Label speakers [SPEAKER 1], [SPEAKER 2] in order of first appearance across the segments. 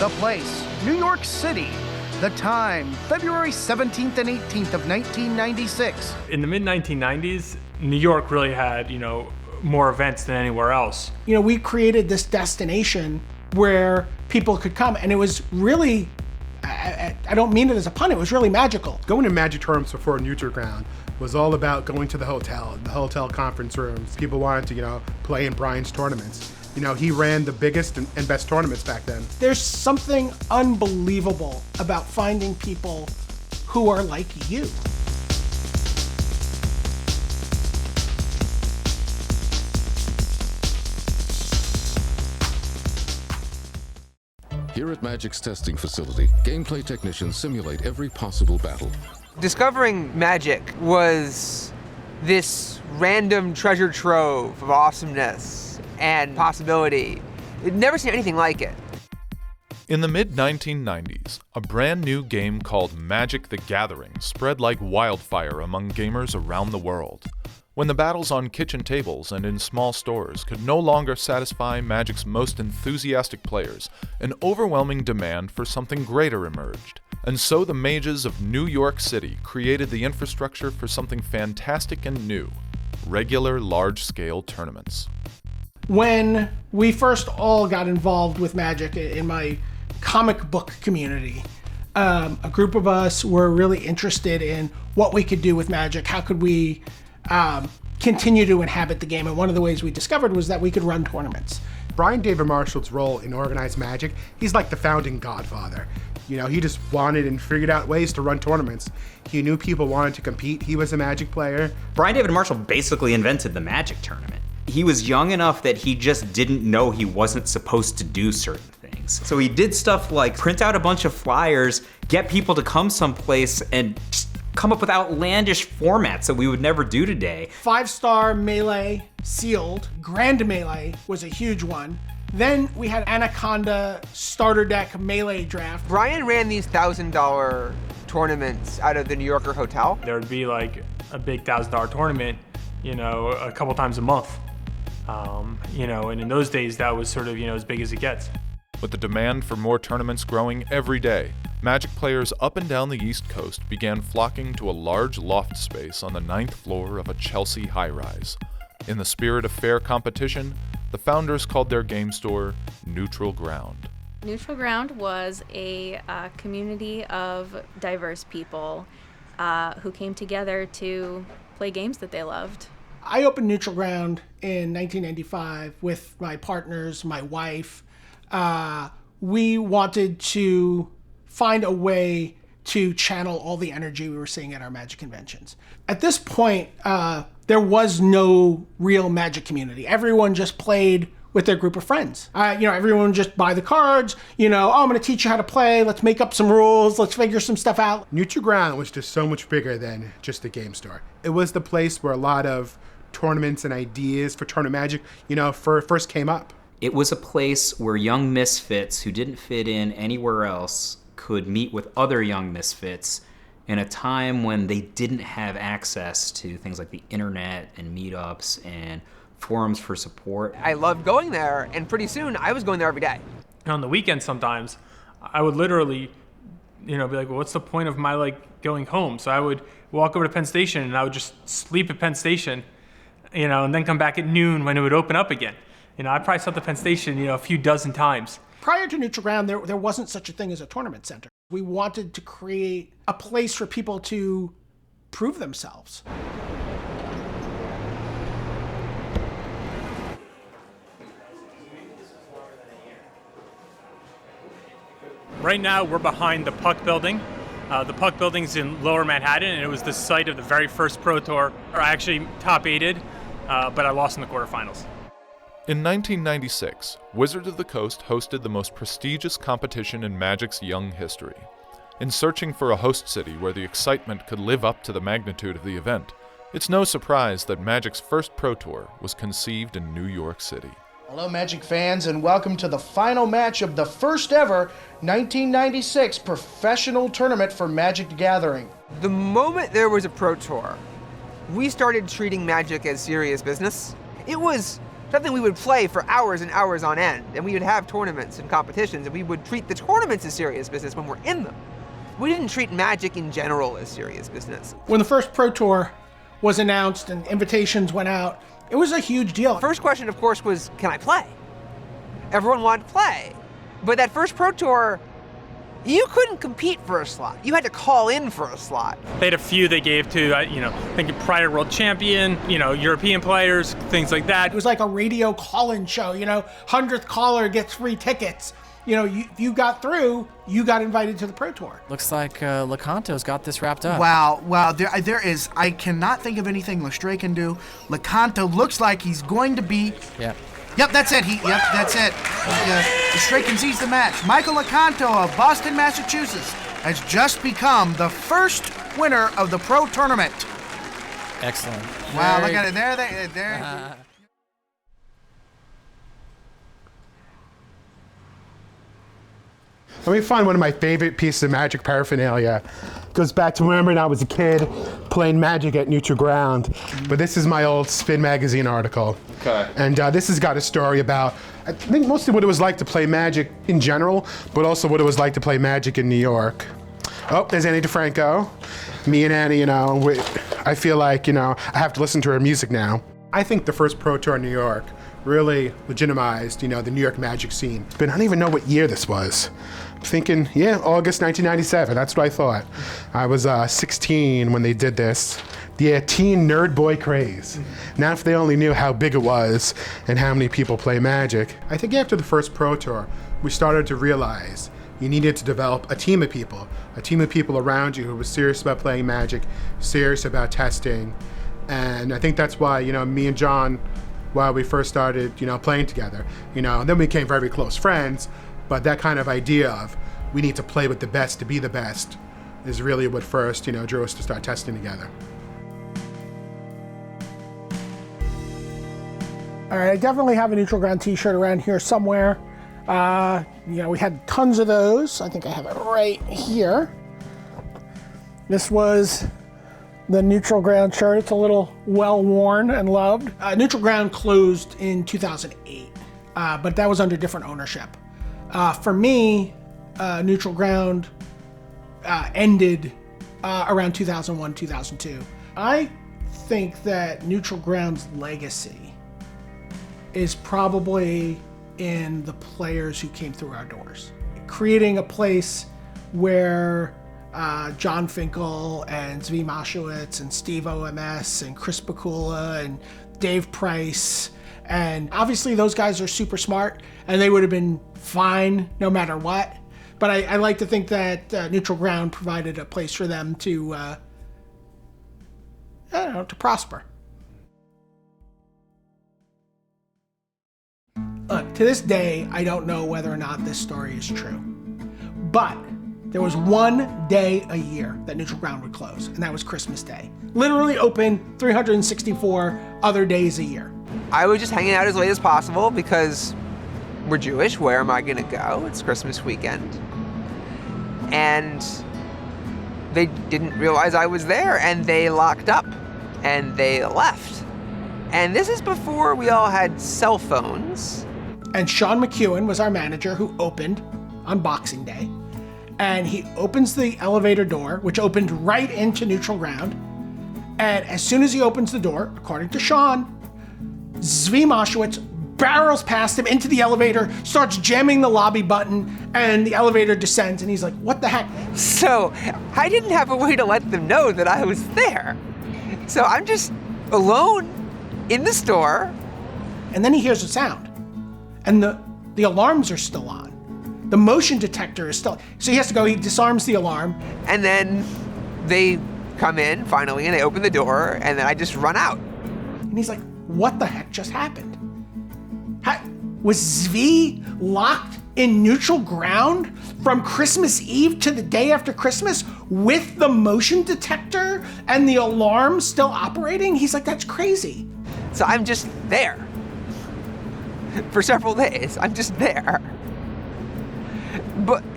[SPEAKER 1] The place, New York City. The time, February 17th and 18th of 1996.
[SPEAKER 2] In the mid-1990s, New York really had, more events than anywhere else.
[SPEAKER 3] We created this destination where people could come, and it was really, I don't mean it as a pun, it was really magical.
[SPEAKER 4] Going to Magic tournaments before Neutral Ground was all about going to the hotel conference rooms. People wanted to, play in Brian's tournaments. He ran the biggest and best tournaments back then.
[SPEAKER 3] There's something unbelievable about finding people who are like you.
[SPEAKER 5] Here at Magic's testing facility, gameplay technicians simulate every possible battle.
[SPEAKER 6] Discovering Magic was this random treasure trove of awesomeness and possibility. I'd never seen anything like it.
[SPEAKER 7] In the mid-1990s, a brand new game called Magic: The Gathering spread like wildfire among gamers around the world. When the battles on kitchen tables and in small stores could no longer satisfy Magic's most enthusiastic players, an overwhelming demand for something greater emerged. And so the mages of New York City created the infrastructure for something fantastic and new: regular large-scale tournaments.
[SPEAKER 3] When we first all got involved with Magic in my comic book community, a group of us were really interested in what we could do with Magic. How could we continue to inhabit the game? And one of the ways we discovered was that we could run tournaments.
[SPEAKER 4] Brian David Marshall's role in organized Magic, he's like the founding godfather. He just wanted and figured out ways to run tournaments. He knew people wanted to compete. He was a Magic player.
[SPEAKER 8] Brian David Marshall basically invented the Magic tournament. He was young enough that he just didn't know he wasn't supposed to do certain things. So he did stuff like print out a bunch of flyers, get people to come someplace, and just come up with outlandish formats that we would never do today.
[SPEAKER 3] 5-star Melee sealed. Grand Melee was a huge one. Then we had Anaconda starter deck Melee draft.
[SPEAKER 6] Brian ran these $1,000 tournaments out of the New Yorker hotel.
[SPEAKER 2] There would be like a big $1,000 tournament, a couple times a month. And in those days that was sort of, as big as it gets.
[SPEAKER 7] With the demand for more tournaments growing every day, Magic players up and down the East Coast began flocking to a large loft space on the 9th floor of a Chelsea high-rise. In the spirit of fair competition, the founders called their game store Neutral Ground.
[SPEAKER 9] Neutral Ground was a community of diverse people who came together to play games that they loved.
[SPEAKER 3] I opened Neutral Ground in 1995 with my partners, my wife. We wanted to find a way to channel all the energy we were seeing at our Magic conventions. At this point, there was no real Magic community. Everyone just played with their group of friends. Everyone would just buy the cards, I'm gonna teach you how to play, let's make up some rules, let's figure some stuff out.
[SPEAKER 4] Neutral Ground was just so much bigger than just a game store. It was the place where a lot of tournaments and ideas for tournament Magic, first came up.
[SPEAKER 8] It was a place where young misfits who didn't fit in anywhere else could meet with other young misfits in a time when they didn't have access to things like the internet and meetups and forums for support.
[SPEAKER 6] I loved going there, and pretty soon I was going there every day.
[SPEAKER 2] On the weekends sometimes, I would literally, be like, well, what's the point of my going home? So I would walk over to Penn Station and I would just sleep at Penn Station, and then come back at noon when it would open up again. I probably slept at Penn Station, a few dozen times.
[SPEAKER 3] Prior to Neutral Ground, there wasn't such a thing as a tournament center. We wanted to create a place for people to prove themselves.
[SPEAKER 2] Right now, we're behind the Puck Building. The Puck Building's in Lower Manhattan, and it was the site of the very first Pro Tour. I actually top-8'd, but I lost in the quarterfinals.
[SPEAKER 7] In 1996, Wizards of the Coast hosted the most prestigious competition in Magic's young history. In searching for a host city where the excitement could live up to the magnitude of the event, it's no surprise that Magic's first Pro Tour was conceived in New York City.
[SPEAKER 1] Hello, Magic fans, and welcome to the final match of the first ever 1996 professional tournament for Magic: The Gathering.
[SPEAKER 6] The moment there was a Pro Tour, we started treating Magic as serious business. It was something we would play for hours and hours on end. And we would have tournaments and competitions, and we would treat the tournaments as serious business when we're in them. We didn't treat Magic in general as serious business.
[SPEAKER 3] When the first Pro Tour was announced and invitations went out, it was a huge deal.
[SPEAKER 6] First question, of course, was, can I play? Everyone wanted to play. But that first Pro Tour, you couldn't compete for a slot. You had to call in for a slot.
[SPEAKER 2] They had a few they gave to, I think prior world champion, European players, things like that.
[SPEAKER 3] It was like a radio call-in show, 100th caller gets free tickets. If you got through, you got invited to the Pro Tour.
[SPEAKER 10] Looks like Lecanto's got this wrapped up.
[SPEAKER 1] Wow, there is, I cannot think of anything Lestrade can do. Lecanto looks like he's going to be... Yep, that's it. That's it. Lestrade concedes the match. Michael Lecanto of Boston, Massachusetts has just become the first winner of the Pro Tournament.
[SPEAKER 10] Excellent.
[SPEAKER 1] Wow, look at it. There.
[SPEAKER 4] Let me find one of my favorite pieces of Magic paraphernalia. It goes back to when I was a kid playing Magic at Neutral Ground. But this is my old Spin Magazine article.
[SPEAKER 7] Okay.
[SPEAKER 4] And this has got a story about, I think, mostly what it was like to play Magic in general, but also what it was like to play Magic in New York. Oh, there's Annie DeFranco. Me and Annie, I feel like, I have to listen to her music now. I think the first Pro Tour in New York really legitimized, the New York Magic scene. But I don't even know what year this was. I'm thinking, August 1997, that's what I thought. I was 16 when they did this. The teen nerd boy craze. Now if they only knew how big it was and how many people play Magic. I think after the first Pro Tour, we started to realize you needed to develop a team of people around you who was serious about playing Magic, serious about testing. And I think that's why, me and John, while we first started, playing together, then we became very close friends, but that kind of idea of we need to play with the best to be the best is really what first, drew us to start testing together.
[SPEAKER 3] All right, I definitely have a Neutral Ground t-shirt around here somewhere. We had tons of those. I think I have it right here. This was the Neutral Ground shirt. It's a little well-worn and loved. Neutral Ground closed in 2008, but that was under different ownership. For me, Neutral Ground ended around 2001, 2002. I think that Neutral Ground's legacy is probably in the players who came through our doors. Creating a place where John Finkel and Zvi Moshowitz and Steve OMS and Chris Bakula and Dave Price, and obviously those guys are super smart and they would have been fine no matter what. But I like to think that Neutral Ground provided a place for them to, to prosper. Look, to this day, I don't know whether or not this story is true. But there was one day a year that Neutral Ground would close, and that was Christmas Day. Literally open 364 other days a year.
[SPEAKER 6] I was just hanging out as late as possible because we're Jewish. Where am I gonna go? It's Christmas weekend. And they didn't realize I was there, and they locked up and they left. And this is before we all had cell phones.
[SPEAKER 3] And Sean McEwen was our manager who opened on Boxing Day. And he opens the elevator door, which opened right into Neutral Ground. And as soon as he opens the door, according to Sean, Zvi Moshowitz barrels past him into the elevator, starts jamming the lobby button, and the elevator descends, and he's like, what the heck?
[SPEAKER 6] So I didn't have a way to let them know that I was there. So I'm just alone in the store.
[SPEAKER 3] And then he hears a sound, and the alarms are still on. The motion detector is still, so he has to go, he disarms the alarm.
[SPEAKER 6] And then they come in finally and they open the door, and then I just run out.
[SPEAKER 3] And he's like, what the heck just happened? Was Zvi locked in Neutral Ground from Christmas Eve to the day after Christmas with the motion detector and the alarm still operating? He's like, that's crazy.
[SPEAKER 6] So I'm just there. For several days, I'm just there.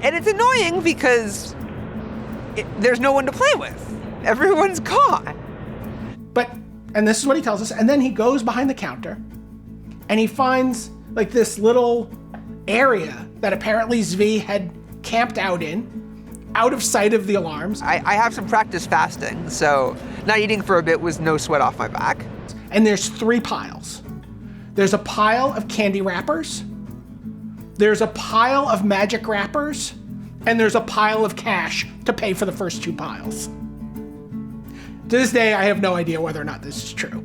[SPEAKER 6] And it's annoying because there's no one to play with. Everyone's gone.
[SPEAKER 3] And this is what he tells us, and then he goes behind the counter and he finds like this little area that apparently Zvi had camped out in, out of sight of the alarms.
[SPEAKER 6] I have some practice fasting, so not eating for a bit was no sweat off my back.
[SPEAKER 3] And there's 3 piles. There's a pile of candy wrappers, there's a pile of magic wrappers, and there's a pile of cash to pay for the first 2 piles. To this day, I have no idea whether or not this is true.